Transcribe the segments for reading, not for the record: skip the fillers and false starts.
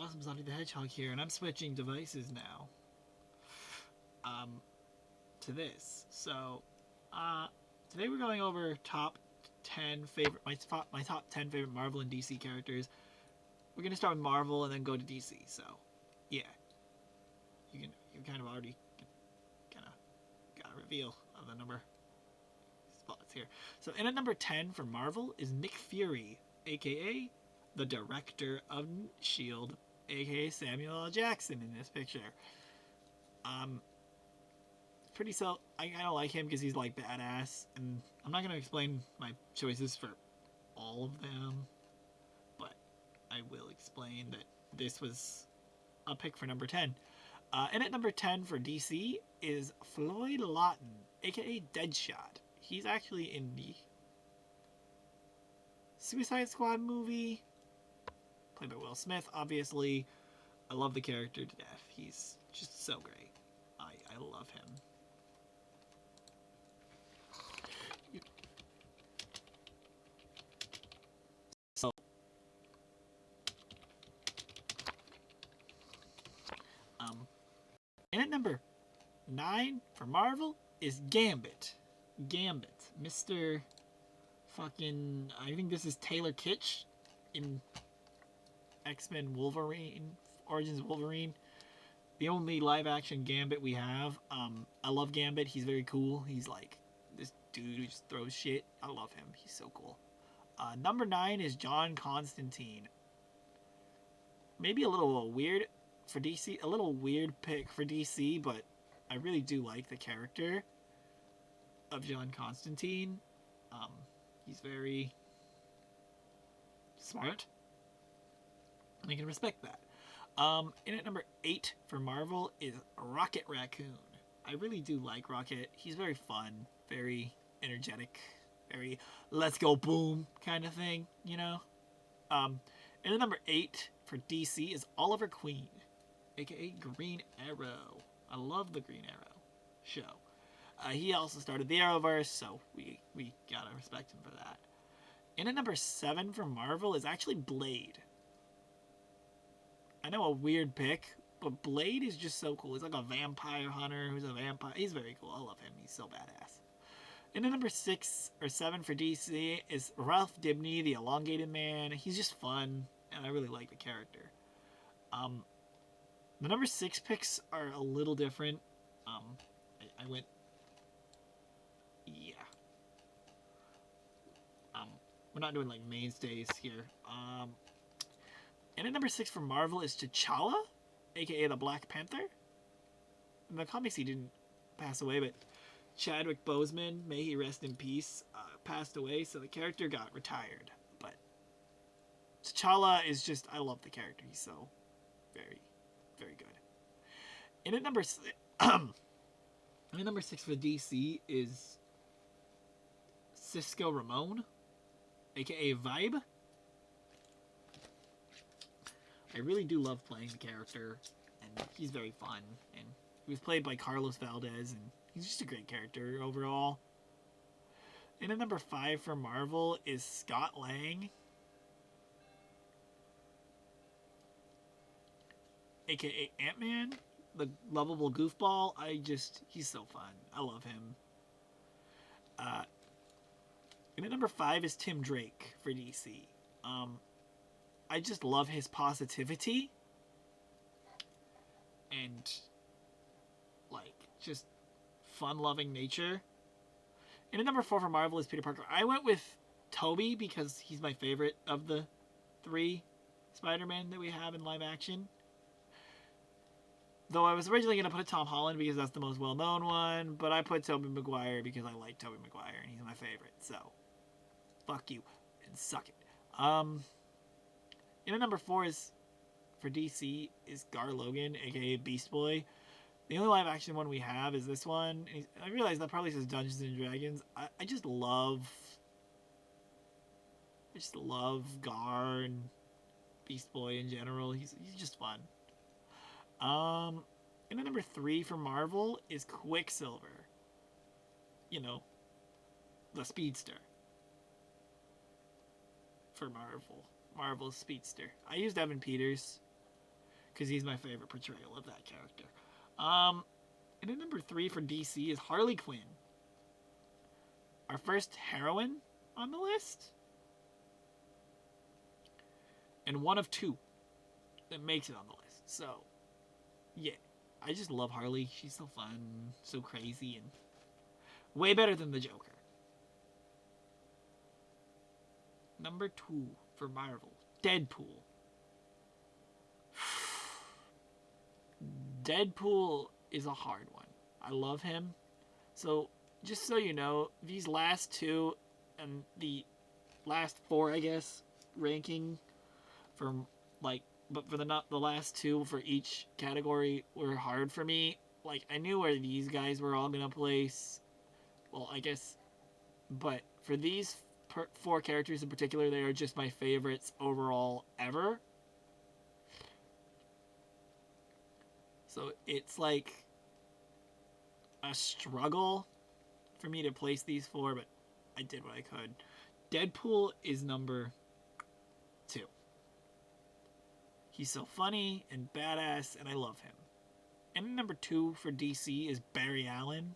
Awesome Sonic the Hedgehog here, and I'm switching devices now. To this. So, today we're going over top 10 favorite my top 10 favorite Marvel and DC characters. We're gonna start with Marvel and then go to DC. So, yeah, you kind of already kind of got a reveal of the number spots here. So, in at number 10 for Marvel is Nick Fury, aka the director of Shield, aka Samuel L. Jackson in this picture. Pretty so I don't like him because he's like badass, and I'm not gonna explain my choices for all of them, but I will explain that this was a pick for number 10. And at number 10 for DC is Floyd Lawton, aka Deadshot. He's actually in the Suicide Squad movie, played by Will Smith, obviously. I love the character to death. He's just so great. I love him. So, and at number 9 for Marvel is Gambit. Gambit. Mr. fucking, I think this is Taylor Kitsch in X-Men Wolverine, Origins Wolverine. The only live action Gambit we have. I love Gambit. He's very cool. He's like this dude who just throws shit. I love him. He's so cool. Number 9 is John Constantine. Maybe a little weird for DC. A little weird pick for DC, but I really do like the character of John Constantine. He's very smart, and I can respect that. In at number 8 for Marvel is Rocket Raccoon. I really do like Rocket. He's very fun, very energetic, very let's go boom kind of thing, you know? In at number 8 for DC is Oliver Queen, aka Green Arrow. I love the Green Arrow show. He also started the Arrowverse, so we gotta respect him for that. In at number 7 for Marvel is actually Blade. I know, a weird pick, but Blade is just so cool. He's like a vampire hunter who's a vampire. He's very cool. I love him. He's so badass. And at number 6 or 7 for DC is Ralph Dibny, the Elongated Man. He's just fun, and I really like the character. The number 6 picks are a little different. I went, yeah. We're not doing like mainstays here. And at number 6 for Marvel is T'Challa, aka the Black Panther. In the comics, he didn't pass away, but Chadwick Boseman, may he rest in peace, passed away, so the character got retired. But T'Challa is just, I love the character. He's so very, very good. And at number number 6 for DC is Cisco Ramon, aka Vibe. I really do love playing the character, and he's very fun. And he was played by Carlos Valdez, and he's just a great character overall. And at number 5 for Marvel is Scott Lang, aka Ant-Man, the lovable goofball. He's so fun. I love him. And at number 5 is Tim Drake for DC. I just love his positivity and like just fun-loving nature. And at number 4 for Marvel is Peter Parker. I went with Tobey because he's my favorite of the 3 Spider-Man that we have in live action. Though I was originally going to put Tom Holland because that's the most well-known one, but I put Tobey Maguire because I like Tobey Maguire and he's my favorite. So, fuck you and suck it. And at number 4 is for DC is Gar Logan, aka Beast Boy. The only live action one we have is this one. I realize that probably says Dungeons and Dragons. I just love Gar and Beast Boy in general. He's just fun. And at number 3 for Marvel is Quicksilver. You know, the speedster for Marvel. Marvel's speedster. I used Evan Peters. because he's my favorite portrayal of that character. And then number 3 for DC is Harley Quinn. Our first heroine on the list. And one of 2 that makes it on the list. So, yeah. I just love Harley. She's so fun, so crazy, and way better than the Joker. Number 2 for Marvel, Deadpool. Deadpool is a hard one. I love him. So, just so you know, these last 2 and the last 4, I guess, ranking for like, but for the last 2 for each category were hard for me. Like, I knew where these guys were all gonna place. Well, I guess, but for these 4 characters in particular, they are just my favorites overall ever. So it's like a struggle for me to place these 4, but I did what I could. Deadpool is number 2. He's so funny and badass, and I love him. And number 2 for DC is Barry Allen.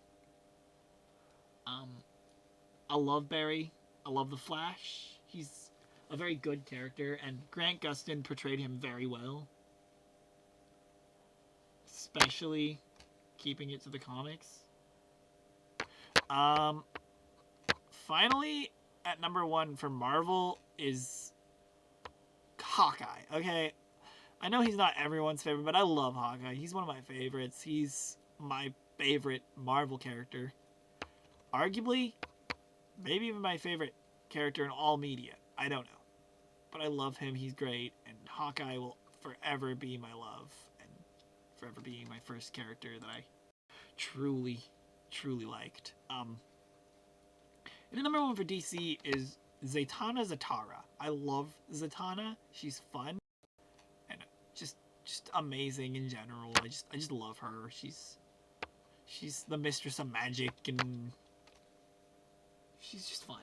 I love Barry. I love the Flash. He's a very good character, and Grant Gustin portrayed him very well. Especially keeping it to the comics. Finally, at number 1 for Marvel is Hawkeye. Okay, I know he's not everyone's favorite, but I love Hawkeye. He's one of my favorites. He's my favorite Marvel character. Arguably, maybe even my favorite character in all media. I don't know. But I love him. He's great. And Hawkeye will forever be my love. And forever be my first character that I truly, truly liked. And the number 1 for DC is Zatanna Zatara. I love Zatanna. She's fun. And just amazing in general. I just love her. She's the mistress of magic, and she's just fun.